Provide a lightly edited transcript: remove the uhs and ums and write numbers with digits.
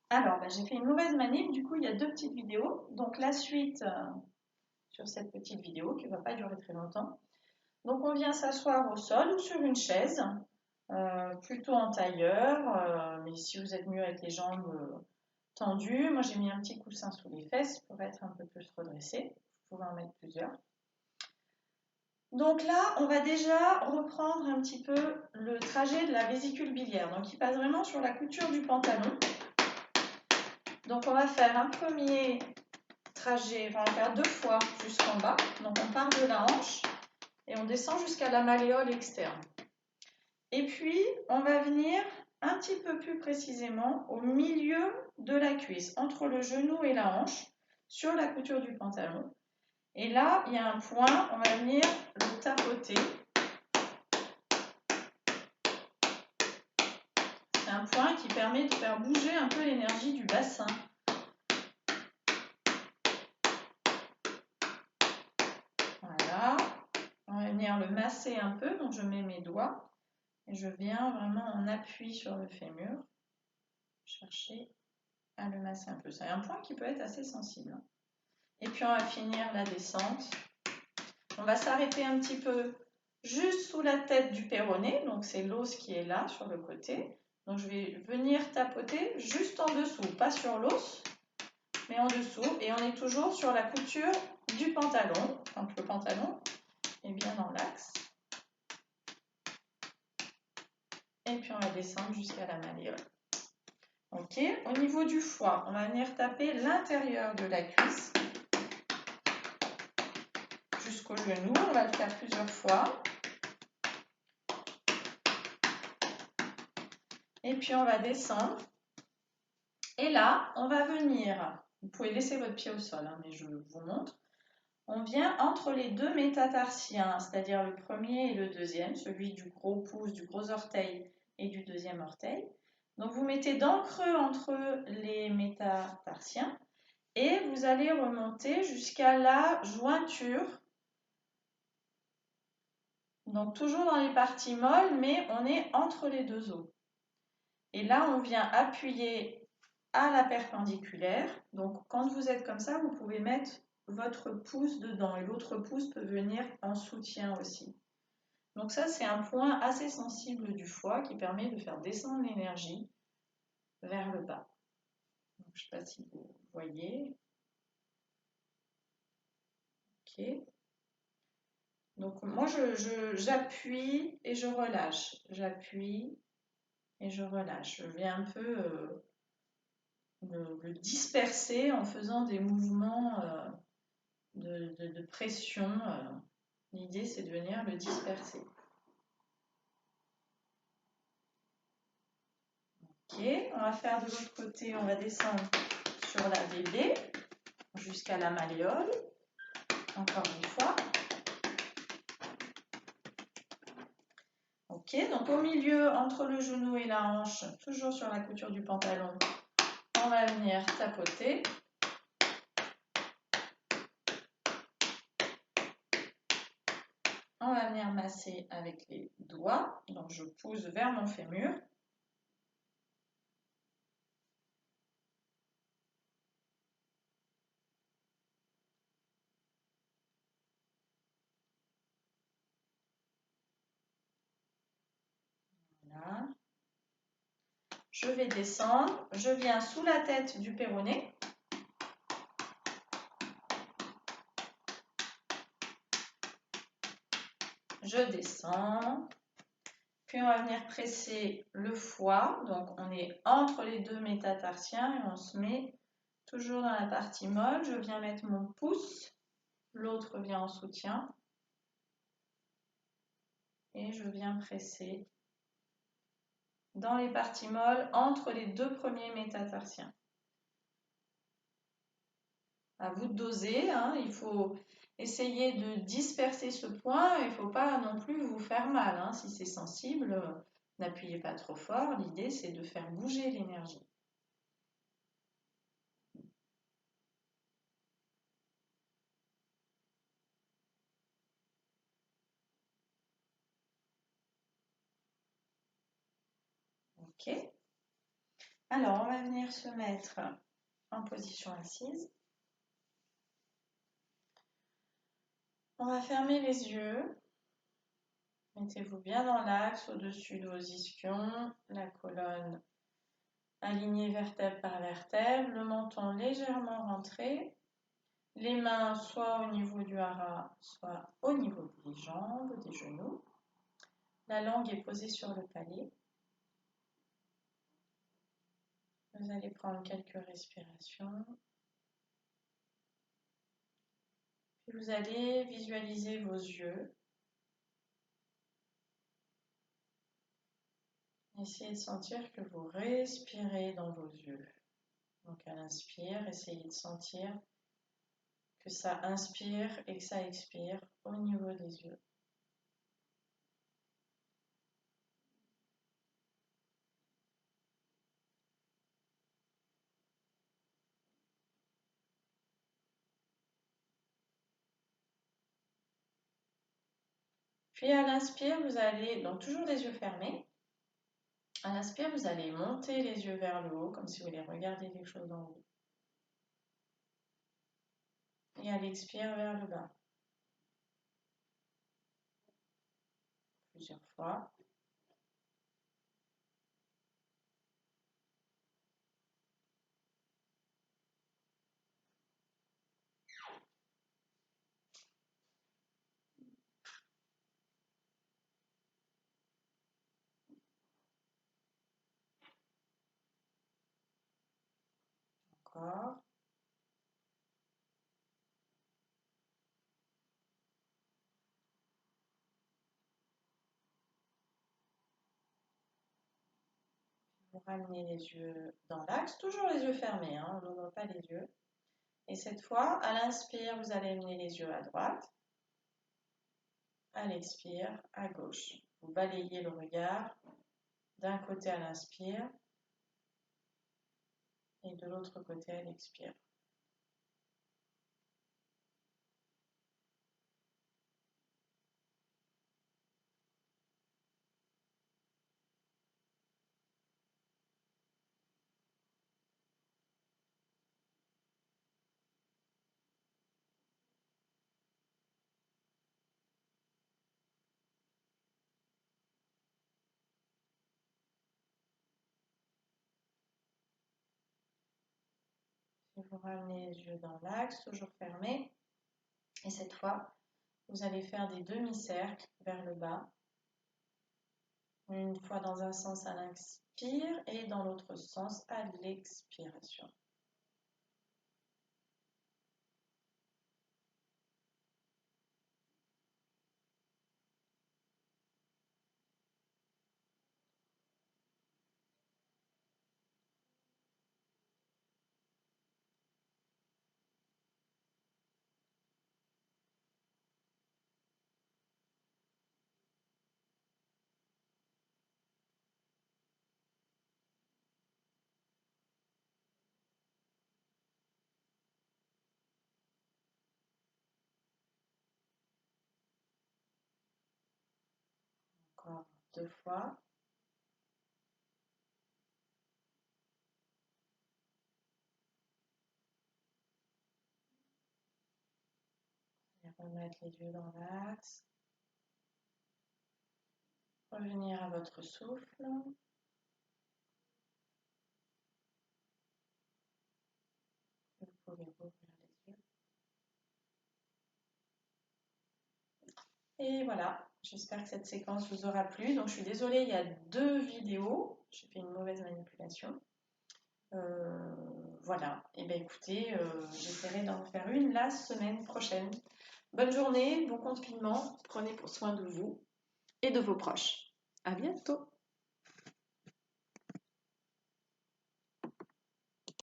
Alors, j'ai fait une mauvaise manip, du coup, il y a deux petites vidéos. Donc, la suite sur cette petite vidéo qui ne va pas durer très longtemps. Donc, on vient s'asseoir au sol ou sur une chaise, plutôt en tailleur, mais si vous êtes mieux avec les jambes tendues, moi j'ai mis un petit coussin sous les fesses pour être un peu plus redressé. Vous pouvez en mettre plusieurs. Donc là, on va déjà reprendre un petit peu le trajet de la vésicule biliaire. Donc, il passe vraiment sur la couture du pantalon. Donc, on va faire un premier trajet, on va faire deux fois jusqu'en bas. Donc, on part de la hanche et on descend jusqu'à la malléole externe. Et puis, on va venir un petit peu plus précisément au milieu de la cuisse, entre le genou et la hanche, sur la couture du pantalon. Et là, il y a un point, on va venir le tapoter. C'est un point qui permet de faire bouger un peu l'énergie du bassin. Voilà. On va venir le masser un peu, donc je mets mes doigts et je viens vraiment en appui sur le fémur, chercher à le masser un peu. C'est un point qui peut être assez sensible. Et puis on va finir la descente. On va s'arrêter un petit peu juste sous la tête du péroné, donc c'est l'os qui est là sur le côté. Donc je vais venir tapoter juste en dessous, pas sur l'os, mais en dessous. Et on est toujours sur la couture du pantalon, quand le pantalon est bien dans l'axe. Et puis on va descendre jusqu'à la malléole. Ok, au niveau du foie, on va venir taper l'intérieur de la cuisse jusqu'au genou. On va le faire plusieurs fois. Et puis on va descendre. Et là, on va venir, vous pouvez laisser votre pied au sol, mais je vous montre. On vient entre les deux métatarsiens, c'est-à-dire le premier et le deuxième, celui du gros pouce, du gros orteil et du deuxième orteil. Donc vous mettez dans le creux entre les métatarsiens et vous allez remonter jusqu'à la jointure. Donc toujours dans les parties molles, mais on est entre les deux os. Et là, on vient appuyer à la perpendiculaire. Donc quand vous êtes comme ça, vous pouvez mettre votre pouce dedans et l'autre pouce peut venir en soutien aussi. Donc ça, c'est un point assez sensible du foie qui permet de faire descendre l'énergie vers le bas. Donc, je ne sais pas si vous voyez. Ok. Donc moi, j'appuie et je relâche. J'appuie et je relâche. Je viens un peu le disperser en faisant des mouvements de pression. L'idée, c'est de venir le disperser. Ok, on va faire de l'autre côté, on va descendre sur la VB jusqu'à la malléole. Encore une fois. Ok, donc au milieu, entre le genou et la hanche, toujours sur la couture du pantalon, on va venir tapoter. On va venir masser avec les doigts. Donc je pousse vers mon fémur. Voilà. Je vais descendre. Je viens sous la tête du péroné. Je descends. Puis on va venir presser le foie. Donc on est entre les deux métatarsiens et on se met toujours dans la partie molle. Je viens mettre mon pouce. L'autre vient en soutien. Et je viens presser dans les parties molles entre les deux premiers métatarsiens. À vous de doser, il faut essayer de disperser ce point, il ne faut pas non plus vous faire mal. Si c'est sensible, n'appuyez pas trop fort, l'idée c'est de faire bouger l'énergie. Ok. Alors, on va venir se mettre en position assise. On va fermer les yeux. Mettez-vous bien dans l'axe au-dessus de vos ischions, la colonne alignée vertèbre par vertèbre, le menton légèrement rentré, les mains soit au niveau du hara, soit au niveau des jambes, des genoux. La langue est posée sur le palais. Vous allez prendre quelques respirations. Puis vous allez visualiser vos yeux. Essayez de sentir que vous respirez dans vos yeux. Donc à l'inspire, essayez de sentir que ça inspire et que ça expire au niveau des yeux. Puis à l'inspire, vous allez, donc toujours les yeux fermés, à l'inspire, vous allez monter les yeux vers le haut, comme si vous voulez regarder quelque chose en haut. Et à l'expire vers le bas. Plusieurs fois. Encore. Vous ramenez les yeux dans l'axe, toujours les yeux fermés, hein, on n'ouvre pas les yeux. Et cette fois, à l'inspire, vous allez amener les yeux à droite. À l'expire, à gauche. Vous balayez le regard d'un côté à l'inspire et de l'autre côté à l'expire. Et vous ramenez les yeux dans l'axe, toujours fermés. Et cette fois, vous allez faire des demi-cercles vers le bas. Une fois dans un sens à l'inspire et dans l'autre sens à l'expiration. Encore 2 fois. Et remettre les yeux dans l'axe. Revenir à votre souffle. Vous pouvez rouvrir les yeux. Et voilà, j'espère que cette séquence vous aura plu. Donc je suis désolée, il y a 2 vidéos. J'ai fait une mauvaise manipulation. Voilà, et bien écoutez, j'essaierai d'en faire une la semaine prochaine. Bonne journée, bon confinement, prenez soin de vous et de vos proches. À bientôt!